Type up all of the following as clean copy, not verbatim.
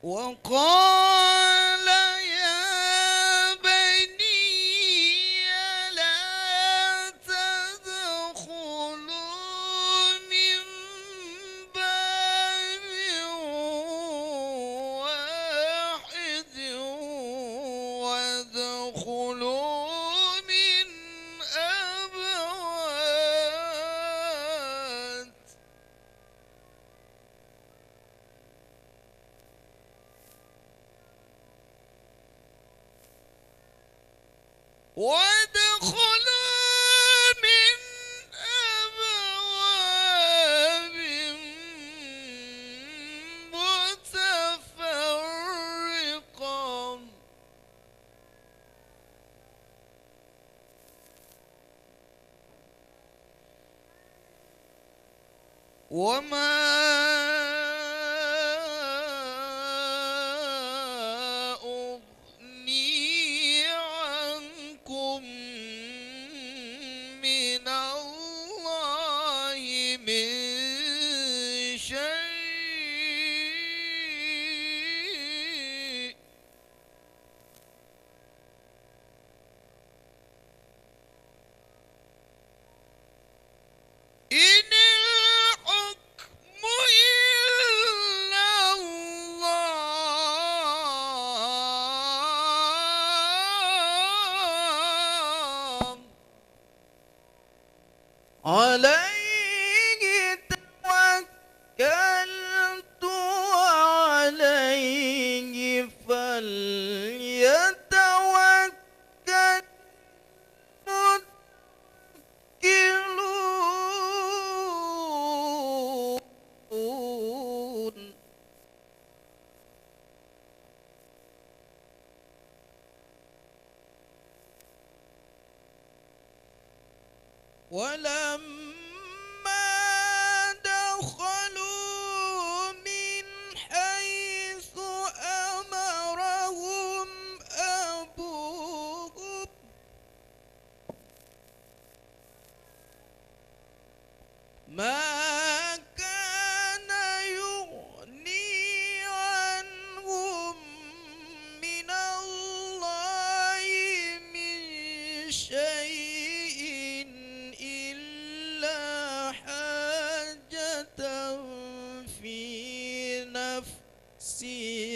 وقال يا بني لا تدخلوا من باب واحد وادخلوا من أبواب وادخلوا من أبواب متفرقة وما أغني عنكم من الله من شيء إن الحكم إلا الله عليه توكلت وعليه فليتوكل المتوكلون ولما دخلوا من حيث أمرهم أبوهم ما كان يغني عنهم من الله من شيء إلا حاجة في نفس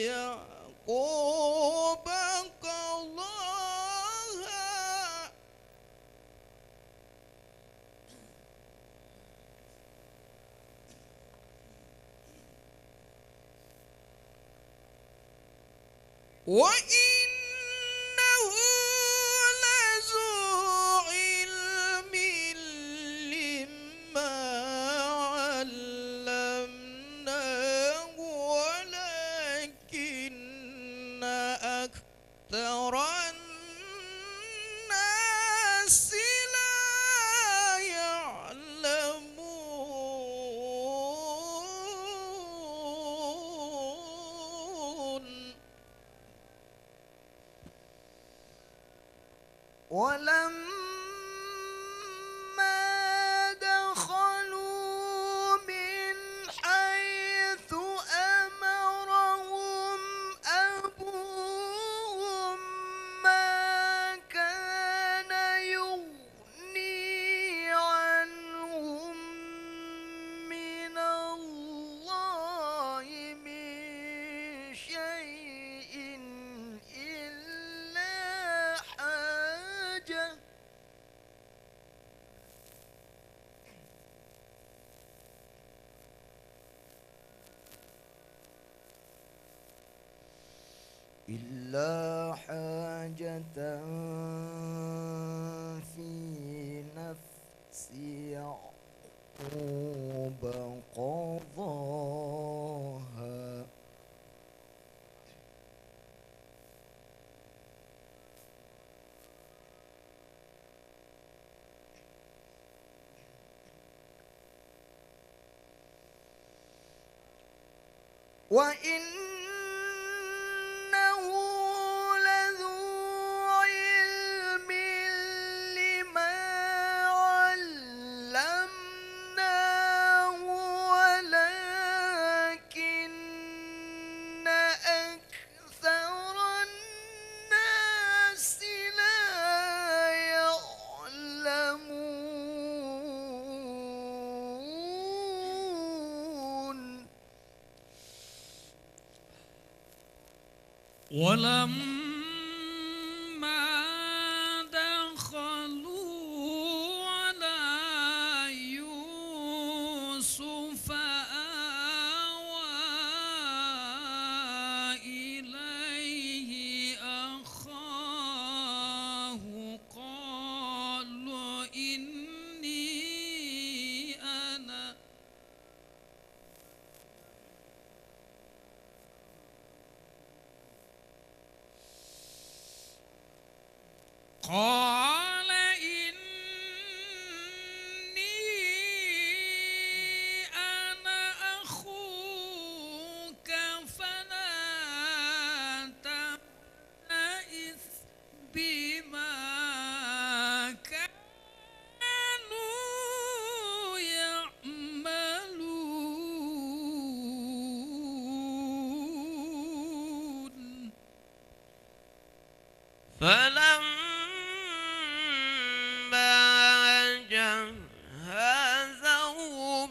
يعقوب قضاها وإنه لذو علم لما علمناه ولكن أكثر الناس لا يعلمون ولما دخلوا من حيث أمرهم أبوهم ما كان يغني عنهم من الله من شيء إلا حاجة في نفس يعقوب قضاها وإنه لذو علم لما علمناه ولكن ولما دخلوا على يوسف آوى إليه أخاه قال إني أنا قال إني أنا أخوك فلا تبتئس بما كانوا يعملون فلما جهزهم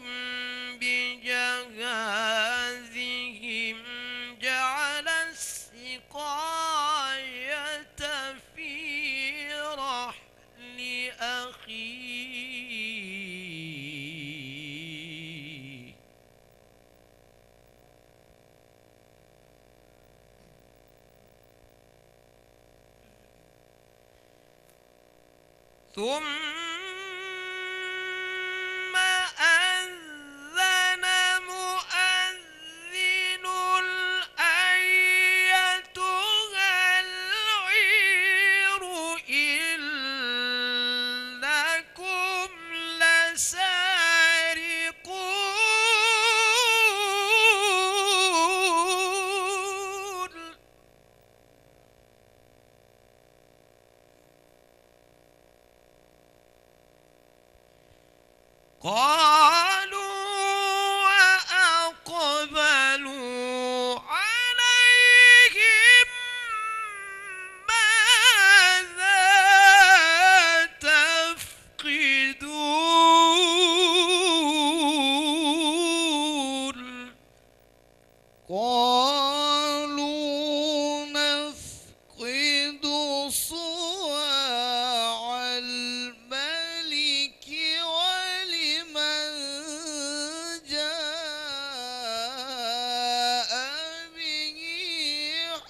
بجهازهم جعل السقاية في رحل أخيه ثم أذن مؤذن أيتها العير إنكم لسارقون قالوا وأقبلوا عليهم ماذا تفقدون قالوا نفقد صواع الملك ولمن جاء به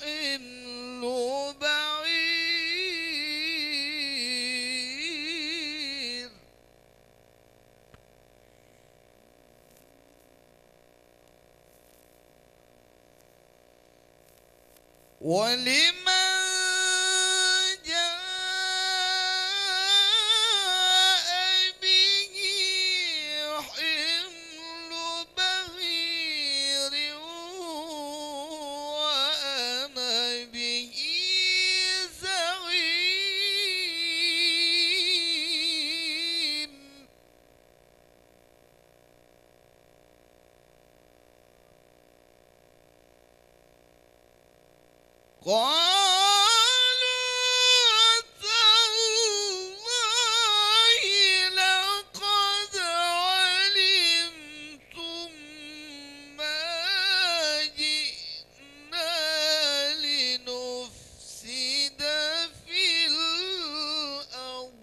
حمل بعير ولمن جاء به حمل بعير وأنا به زعيم قالوا تالله لقد علمتم ما جئنا لنفسد في الأرض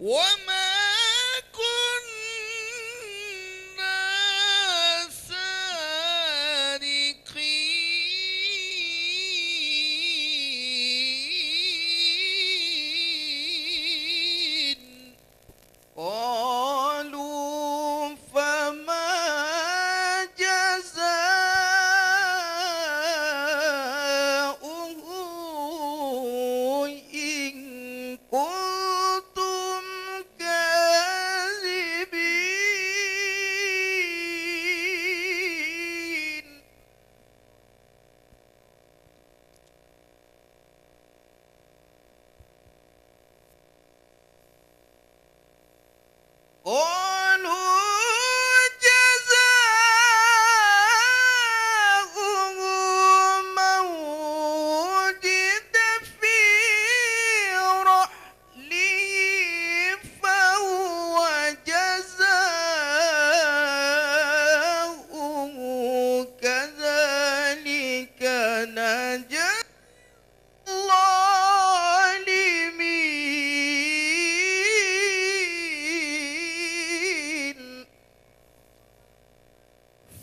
وما كنا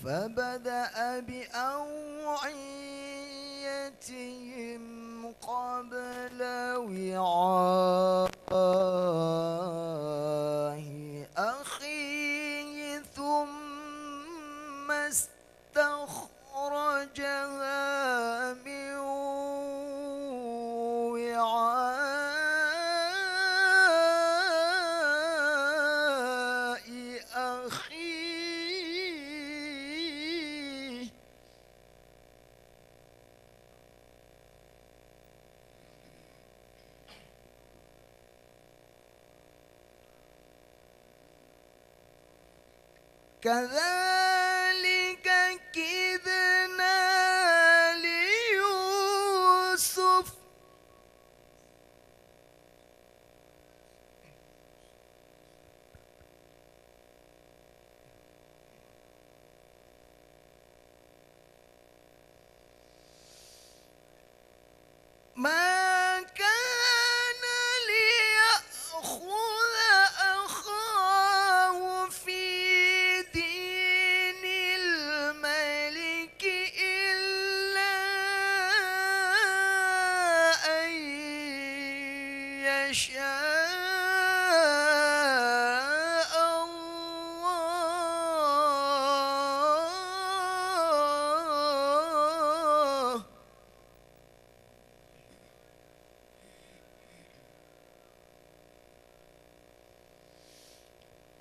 فبدأ بأوعيتهم قبل وعاء أخيه ثم استخرجها من وعاء أخيه كذلك كدنا ليوسف ما كان ليأخذ أخاه في دين الملك إلا أن يشاء الله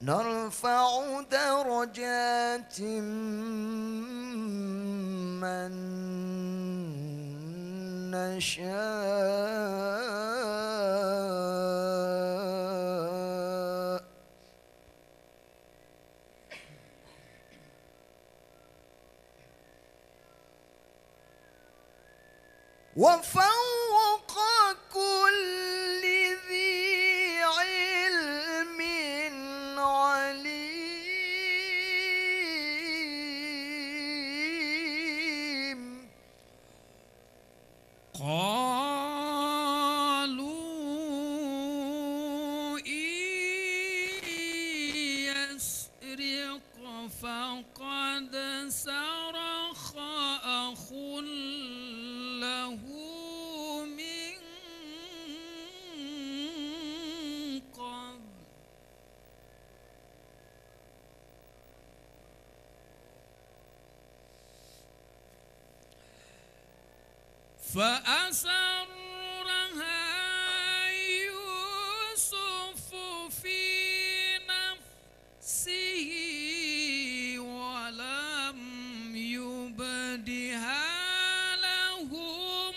نرفع درجات من نشاء وفوق كل ذي علم عليم قالوا إن يسرق فقد سرق أخ له من قبل فأسرها يوسف في نفسه ولم يبدها لهم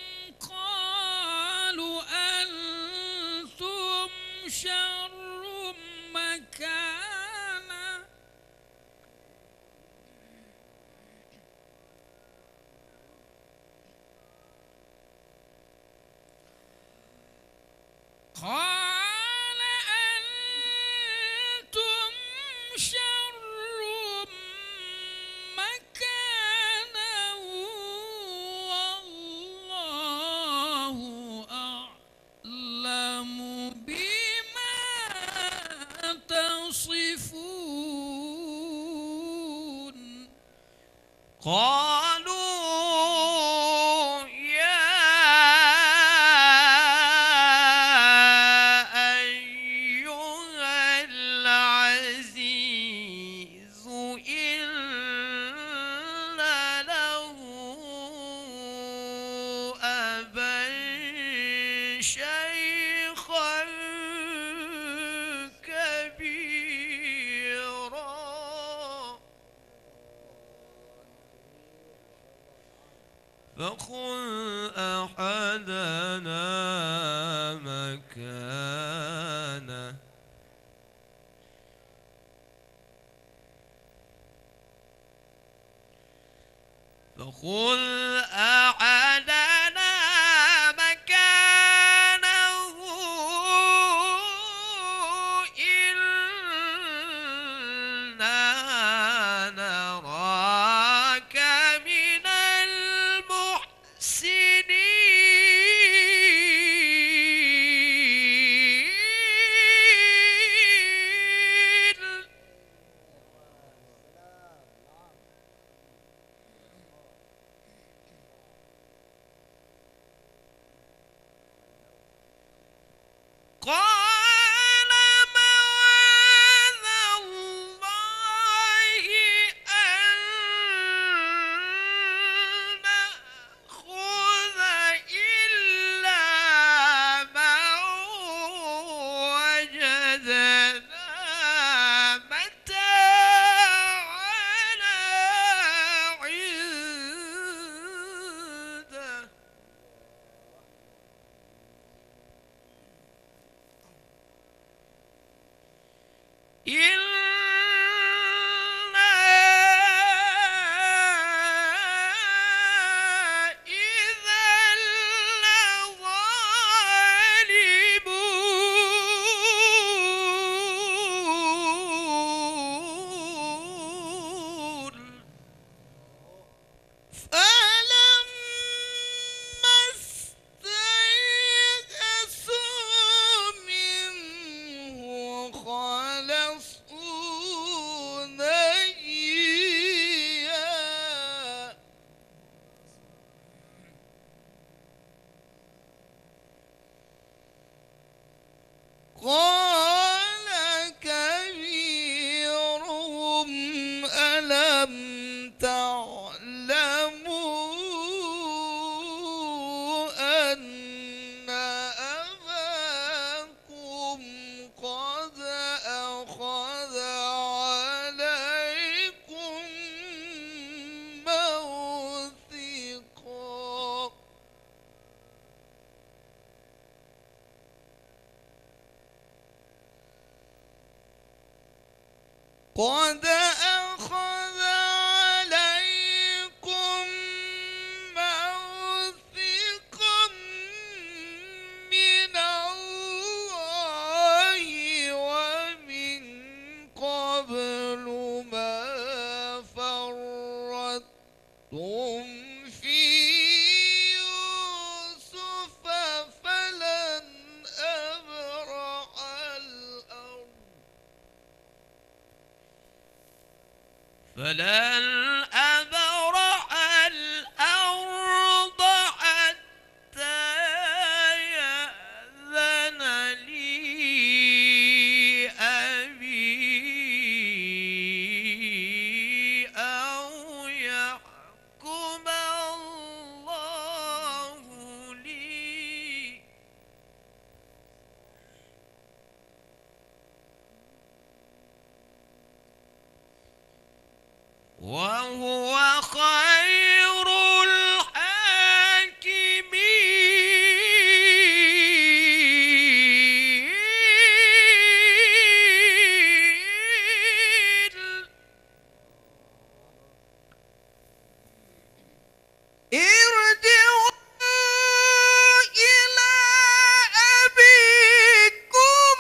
قالوا أنتم شر مكانا قال أنتم شر مكانا والله أعلم بما تصفون قالوا يا أيها العزيز إن له أبا شيخا كبيرا فخذ أحدنا مكانه فخذ أحدنا مكانه إنا نراك من المحسنين قال معاذ الله أن نأخذ إلا من وجدنا متاعنا عنده إنا إذا لظالمون فلما استيئسوا منه خلصوا نجيا قال كبيرهم ألم تعلموا أن أباكم قد أخذ عليكم موثقا قد أخذ عليكم موثقا من الله ومن قبل ما فرطتم في يوسف فلن أبرح الأرض حتى يأذن لي أبي أو يحكم الله لي وهو خير الحاكمين ارجعوا إلى أبيكم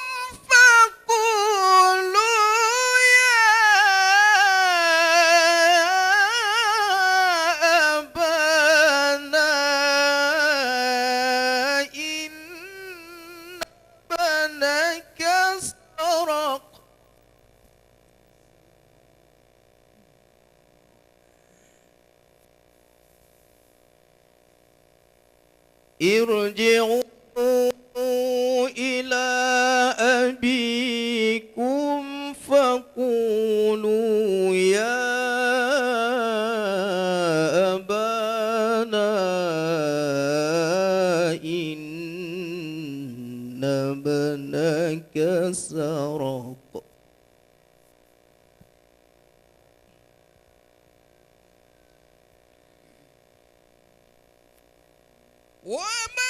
فقولوا يا أبانا إن ابنك سرق ارجعوا إلى أبيكم فقولوا يا أبانا إن ابنك سرق وما